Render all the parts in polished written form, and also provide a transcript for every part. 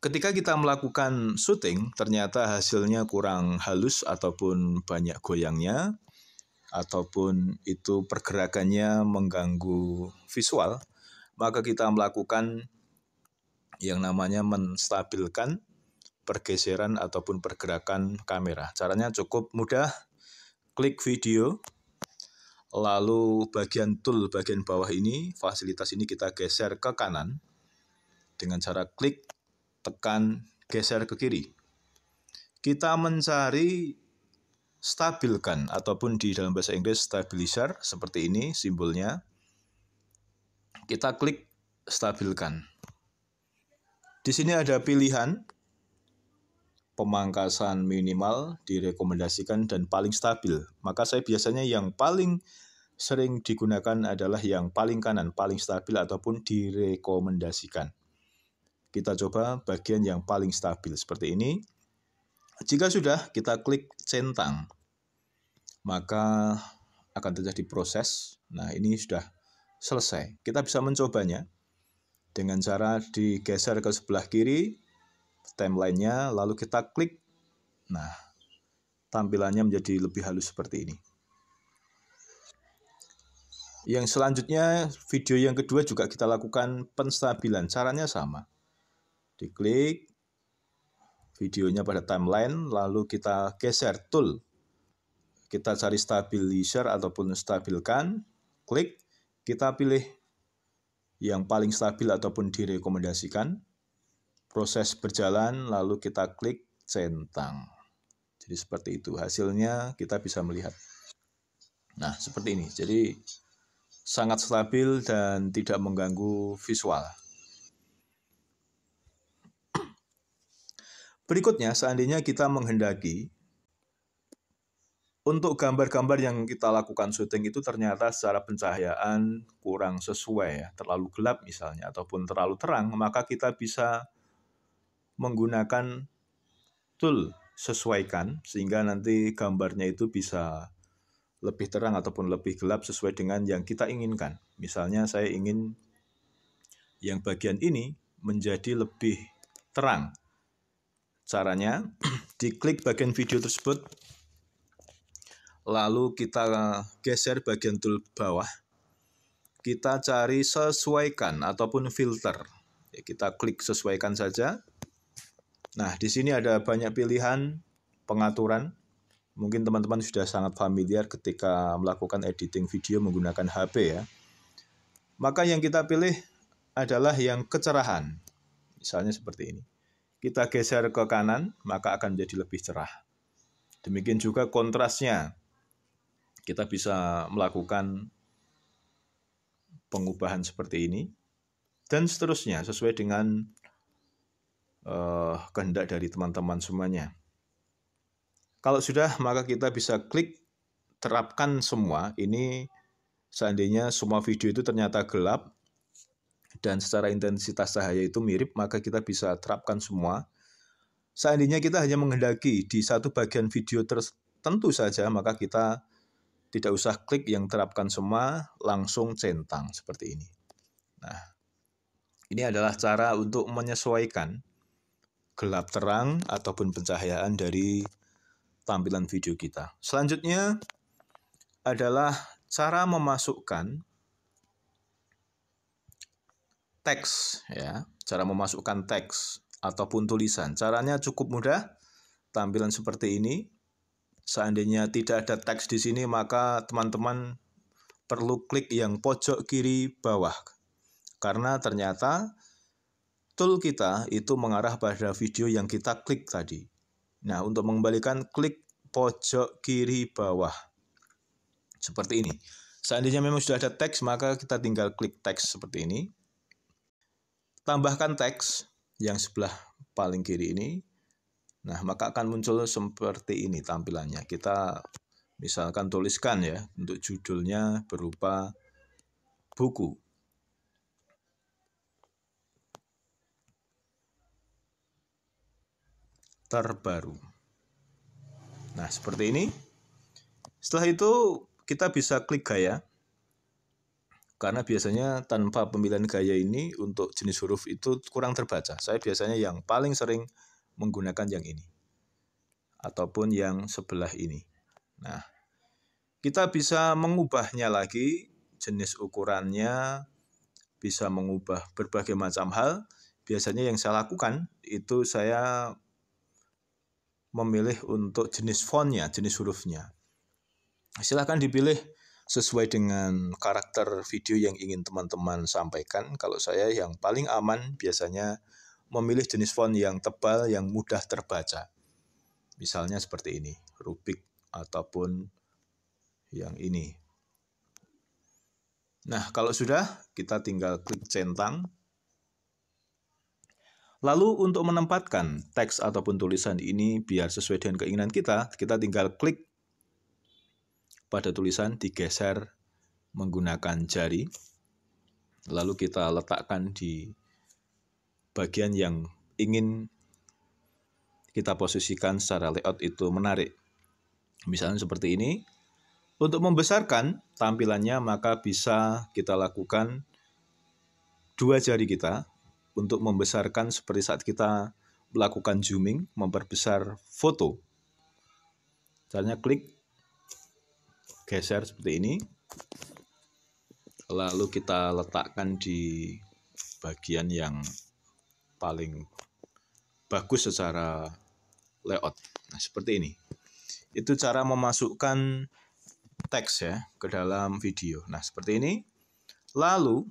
Ketika kita melakukan syuting, ternyata hasilnya kurang halus ataupun banyak goyangnya, ataupun itu pergerakannya mengganggu visual, maka kita melakukan yang namanya menstabilkan pergeseran ataupun pergerakan kamera. Caranya cukup mudah, klik video, lalu bagian tool bagian bawah ini, fasilitas ini kita geser ke kanan dengan cara klik, tekan, geser ke kiri. Kita mencari stabilkan ataupun di dalam bahasa Inggris stabilizer seperti ini simbolnya. Kita klik stabilkan. Di sini ada pilihan pemangkasan minimal, direkomendasikan, dan paling stabil. Maka saya biasanya yang paling sering digunakan adalah yang paling kanan, paling stabil ataupun direkomendasikan. Kita coba bagian yang paling stabil seperti ini. Jika sudah, kita klik centang. Maka akan terjadi proses. Nah, ini sudah selesai. Kita bisa mencobanya dengan cara digeser ke sebelah kiri, timeline-nya, lalu kita klik. Nah, tampilannya menjadi lebih halus seperti ini. Yang selanjutnya, video yang kedua juga kita lakukan penstabilan. Caranya sama. Diklik videonya pada timeline, lalu kita geser tool. Kita cari stabilizer ataupun stabilkan, klik, kita pilih yang paling stabil ataupun direkomendasikan. Proses berjalan, lalu kita klik centang. Jadi seperti itu, hasilnya kita bisa melihat. Nah, seperti ini. Jadi sangat stabil dan tidak mengganggu visual. Berikutnya, seandainya kita menghendaki untuk gambar-gambar yang kita lakukan syuting itu ternyata secara pencahayaan kurang sesuai ya, terlalu gelap misalnya ataupun terlalu terang, maka kita bisa menggunakan tool sesuaikan sehingga nanti gambarnya itu bisa lebih terang ataupun lebih gelap sesuai dengan yang kita inginkan. Misalnya saya ingin yang bagian ini menjadi lebih terang. Caranya, diklik bagian video tersebut, lalu kita geser bagian tool bawah, kita cari sesuaikan ataupun filter. Ya, kita klik sesuaikan saja. Nah, di sini ada banyak pilihan pengaturan. Mungkin teman-teman sudah sangat familiar ketika melakukan editing video menggunakan HP ya. Maka yang kita pilih adalah yang kecerahan. Misalnya seperti ini. Kita geser ke kanan, maka akan menjadi lebih cerah. Demikian juga kontrasnya. Kita bisa melakukan pengubahan seperti ini. Dan seterusnya, sesuai dengan kehendak dari teman-teman semuanya. Kalau sudah, maka kita bisa klik terapkan semua. Ini seandainya semua video itu ternyata gelap, dan secara intensitas cahaya itu mirip, maka kita bisa terapkan semua. Seandainya kita hanya menghendaki di satu bagian video tertentu saja, maka kita tidak usah klik yang terapkan semua, langsung centang seperti ini. Nah, ini adalah cara untuk menyesuaikan gelap terang ataupun pencahayaan dari tampilan video kita. Selanjutnya adalah cara memasukkan teks ya, cara memasukkan teks ataupun tulisan. Caranya cukup mudah. Tampilan seperti ini. Seandainya tidak ada teks di sini, maka teman-teman perlu klik yang pojok kiri bawah. Karena ternyata tool kita itu mengarah pada video yang kita klik tadi. Nah, untuk mengembalikan, klik pojok kiri bawah. Seperti ini. Seandainya memang sudah ada teks, maka kita tinggal klik teks seperti ini. Tambahkan teks yang sebelah paling kiri ini. Nah, maka akan muncul seperti ini tampilannya. Kita misalkan tuliskan ya, untuk judulnya berupa buku. Terbaru. Nah, seperti ini. Setelah itu kita bisa klik gaya. Karena biasanya tanpa pemilihan gaya ini untuk jenis huruf itu kurang terbaca. Saya biasanya yang paling sering menggunakan yang ini. Ataupun yang sebelah ini. Nah, kita bisa mengubahnya lagi, jenis ukurannya, bisa mengubah berbagai macam hal. Biasanya yang saya lakukan itu saya memilih untuk jenis fontnya, jenis hurufnya. Silahkan dipilih sesuai dengan karakter video yang ingin teman-teman sampaikan. Kalau saya yang paling aman biasanya memilih jenis font yang tebal, yang mudah terbaca. Misalnya seperti ini, Rubik ataupun yang ini. Nah, kalau sudah, kita tinggal klik centang. Lalu untuk menempatkan teks ataupun tulisan ini biar sesuai dengan keinginan kita tinggal klik pada tulisan, digeser menggunakan jari. Lalu kita letakkan di bagian yang ingin kita posisikan secara layout itu menarik. Misalnya seperti ini. Untuk membesarkan tampilannya maka bisa kita lakukan dua jari kita untuk membesarkan seperti saat kita melakukan zooming, memperbesar foto. Caranya klik, geser seperti ini. Lalu kita letakkan di bagian yang paling bagus secara layout. Nah, seperti ini. Itu cara memasukkan teks ya ke dalam video. Nah, seperti ini. Lalu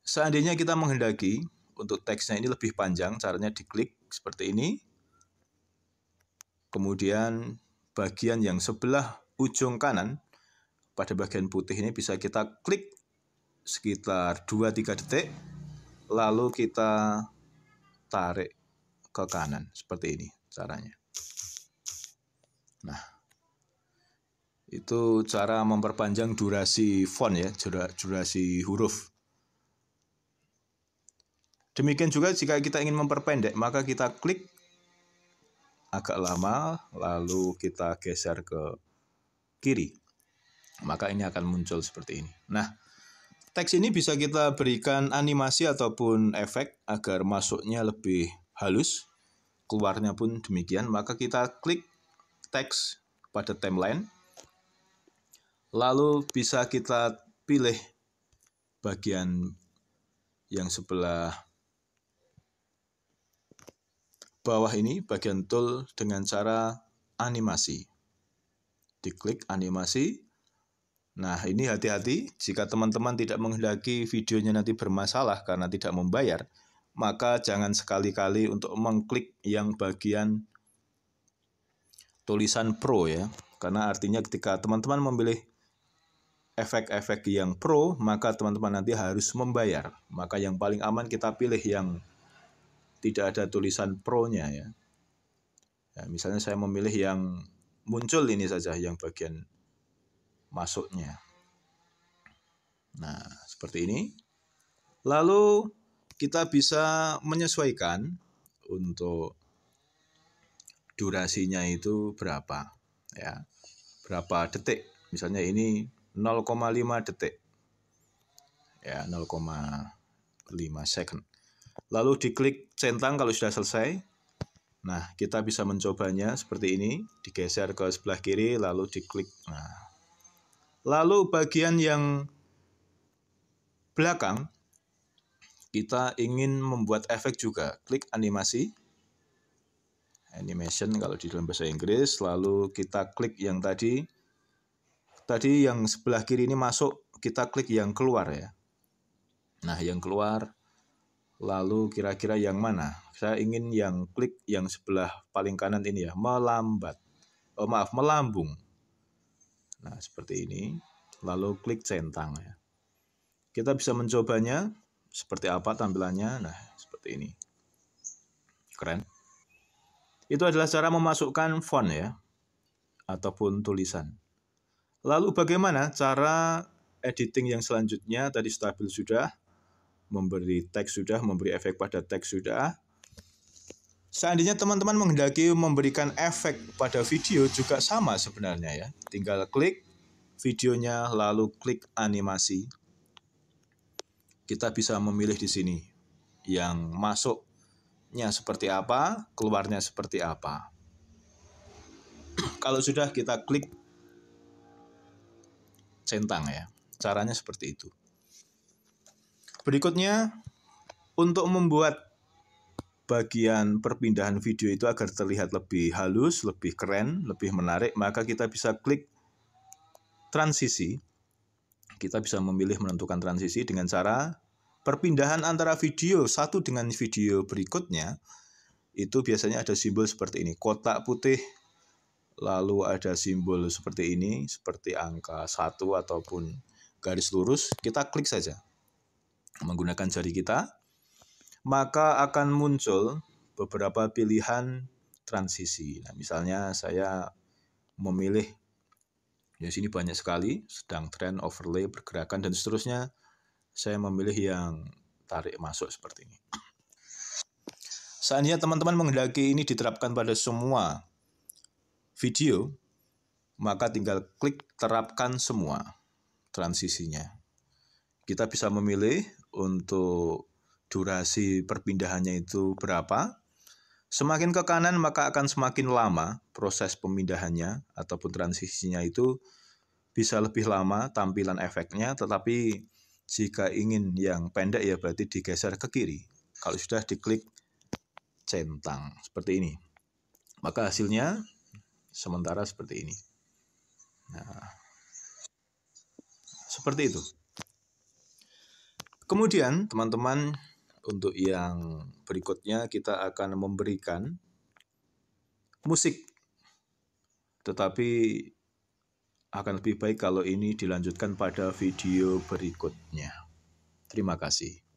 seandainya kita menghendaki untuk teksnya ini lebih panjang, caranya diklik seperti ini. Kemudian bagian yang sebelah ujung kanan pada bagian putih ini bisa kita klik sekitar 2-3 detik. Lalu kita tarik ke kanan seperti ini caranya. Nah, itu cara memperpanjang durasi font ya, durasi huruf. Demikian juga jika kita ingin memperpendek, maka kita klik agak lama, lalu kita geser ke kiri. Maka ini akan muncul seperti ini. Nah, teks ini bisa kita berikan animasi ataupun efek agar masuknya lebih halus, keluarnya pun demikian. Maka kita klik teks pada timeline. Lalu bisa kita pilih bagian yang sebelah bawah ini, bagian tool dengan cara animasi. Diklik animasi. Nah, ini hati-hati jika teman-teman tidak menghendaki videonya nanti bermasalah karena tidak membayar, maka jangan sekali-kali untuk mengklik yang bagian tulisan Pro ya. Karena artinya ketika teman-teman memilih efek-efek yang pro, maka teman-teman nanti harus membayar. Maka yang paling aman kita pilih yang tidak ada tulisan pro-nya ya. Ya, misalnya saya memilih yang muncul ini saja, yang bagian masuknya. Nah, seperti ini. Lalu kita bisa menyesuaikan untuk durasinya itu berapa ya. Berapa detik. Misalnya ini 0,5 detik. Ya, 0,5 second. Lalu diklik centang kalau sudah selesai. Nah, kita bisa mencobanya seperti ini. Digeser ke sebelah kiri, lalu diklik. Nah. Lalu bagian yang belakang, kita ingin membuat efek juga. Klik animasi. Animation kalau di dalam bahasa Inggris. Lalu kita klik yang tadi. Tadi yang sebelah kiri ini masuk, kita klik yang keluar ya. Nah, yang keluar, lalu kira-kira yang mana? Saya ingin yang klik yang sebelah paling kanan ini ya, melambat. Melambung. Nah, seperti ini. Lalu klik centang ya. Kita bisa mencobanya seperti apa tampilannya. Nah, seperti ini. Keren. Itu adalah cara memasukkan font ya, ataupun tulisan. Lalu bagaimana cara editing yang selanjutnya? Tadi stabil sudah, memberi teks sudah, memberi efek pada teks sudah. Seandainya teman-teman menghendaki memberikan efek pada video juga sama sebenarnya ya. Tinggal klik videonya, lalu klik animasi. Kita bisa memilih di sini yang masuknya seperti apa, keluarnya seperti apa. Kalau sudah, kita klik centang ya. Caranya seperti itu. Berikutnya, untuk membuat bagian perpindahan video itu agar terlihat lebih halus, lebih keren, lebih menarik, maka kita bisa klik transisi. Kita bisa memilih menentukan transisi dengan cara perpindahan antara video satu dengan video berikutnya. Itu biasanya ada simbol seperti ini, kotak putih, lalu ada simbol seperti ini, seperti angka 1 ataupun garis lurus. Kita klik saja menggunakan jari kita, maka akan muncul beberapa pilihan transisi. Nah, misalnya saya memilih, di sini banyak sekali, sedang, tren, overlay, pergerakan, dan seterusnya. Saya memilih yang tarik masuk seperti ini. Seandainya teman-teman menghendaki ini diterapkan pada semua video, maka tinggal klik terapkan semua transisinya. Kita bisa memilih untuk durasi perpindahannya itu berapa. Semakin ke kanan maka akan semakin lama proses pemindahannya ataupun transisinya itu bisa lebih lama tampilan efeknya, tetapi jika ingin yang pendek ya berarti digeser ke kiri. Kalau sudah diklik centang seperti ini, maka hasilnya sementara seperti ini. Nah, seperti itu. Kemudian teman-teman, untuk yang berikutnya kita akan memberikan musik, tetapi akan lebih baik kalau ini dilanjutkan pada video berikutnya. Terima kasih.